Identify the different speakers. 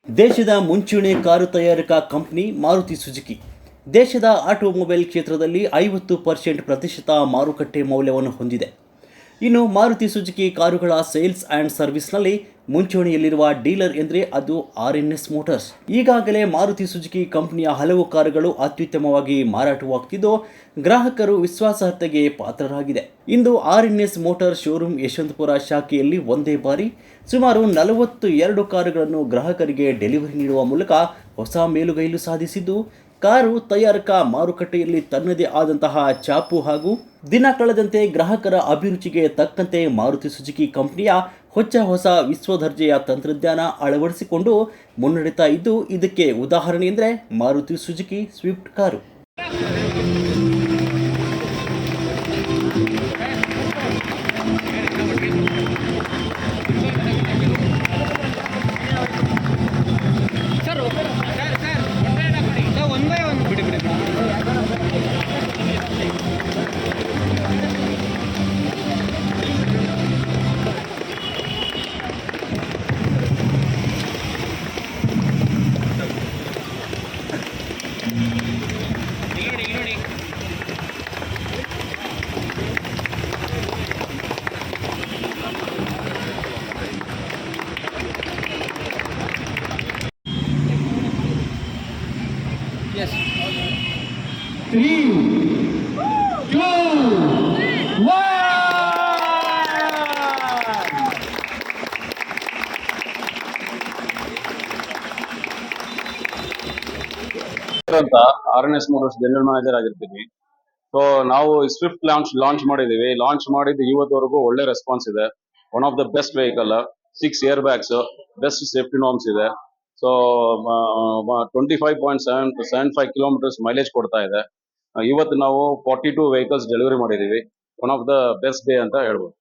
Speaker 1: ದೇಶದ ಮುಂಚೂಣಿ ಕಾರು ತಯಾರಕ ಕಂಪನಿ ಮಾರುತಿ ಸುಜುಕಿ ದೇಶದ ಆಟೋಮೊಬೈಲ್ ಕ್ಷೇತ್ರದಲ್ಲಿ 50% ಪ್ರತಿಶತ ಮಾರುಕಟ್ಟೆ ಮೌಲ್ಯವನ್ನು ಹೊಂದಿದೆ. ಇನ್ನು ಮಾರುತಿ ಸುಜುಕಿ ಕಾರುಗಳ ಸೇಲ್ಸ್ ಆ್ಯಂಡ್ ಸರ್ವಿಸ್ನಲ್ಲಿ ಮುಂಚೂಣಿಯಲ್ಲಿರುವ ಡೀಲರ್ ಎಂದರೆ ಅದು RNS ಮೋಟಾರ್ಸ್. ಈಗಾಗಲೇ ಮಾರುತಿ ಸುಜುಕಿ ಕಂಪನಿಯ ಹಲವು ಕಾರುಗಳು ಅತ್ಯುತ್ತಮವಾಗಿ ಮಾರಾಟವಾಗುತ್ತಿದ್ದು ಗ್ರಾಹಕರು ವಿಶ್ವಾಸಾರ್ಹತೆಗೆ ಪಾತ್ರರಾಗಿದೆ. ಇಂದು RNS ಮೋಟಾರ್ ಶೋರೂಮ್ ಯಶವಂತಪುರ ಶಾಖೆಯಲ್ಲಿ ಒಂದೇ ಬಾರಿ ಸುಮಾರು 42 ಕಾರುಗಳನ್ನು ಗ್ರಾಹಕರಿಗೆ ಡೆಲಿವರಿ ನೀಡುವ ಮೂಲಕ ಹೊಸ ಮೇಲುಗೈಲು ಸಾಧಿಸಿದ್ದು, ಕಾರು ತಯಾರಕ ಮಾರುಕಟ್ಟೆಯಲ್ಲಿ ತನ್ನದೇ ಆದಂತಹ ಛಾಪು ಹಾಗೂ ದಿನ ಕಳೆದಂತೆ ಗ್ರಾಹಕರ ಅಭಿರುಚಿಗೆ ತಕ್ಕಂತೆ ಮಾರುತಿ ಸುಜುಕಿ ಕಂಪನಿಯ ಹೊಸ ವಿಶ್ವದರ್ಜೆಯ ತಂತ್ರಜ್ಞಾನ ಅಳವಡಿಸಿಕೊಂಡು ಮುನ್ನಡೆತಾ ಇದ್ದು, ಇದಕ್ಕೆ ಉದಾಹರಣೆ ಎಂದರೆ Maruti Suzuki Swift car.
Speaker 2: Yes. 3, 2, 1.
Speaker 3: ಅಂತ RNS ಮೋಟರ್ಸ್ ಜನರಲ್ ಮ್ಯಾನೇಜರ್ ಆಗಿರ್ತೀನಿ. ಸೊ ನಾವು ಸ್ವಿಫ್ಟ್ ಲಾಂಚ್ ಮಾಡಿದೀವಿ. ಲಾಂಚ್ ಮಾಡಿದ್ದು ಇವತ್ತವರೆಗೂ ಒಳ್ಳೆ ರೆಸ್ಪಾನ್ಸ್ ಇದೆ. One of the best vehicle, 6 air bags, best safety norms ಇದೆ. ಸೊ 25.75 ಕಿಲೋಮೀಟರ್ಸ್ ಮೈಲೇಜ್ ಕೊಡ್ತಾ ಇದೆ. ಇವತ್ತು ನಾವು 42 ವೆಹಿಕಲ್ಸ್ ಡೆಲಿವರಿ ಮಾಡಿದೀವಿ. One of the best day ಅಂತ ಹೇಳ್ಬೋದು.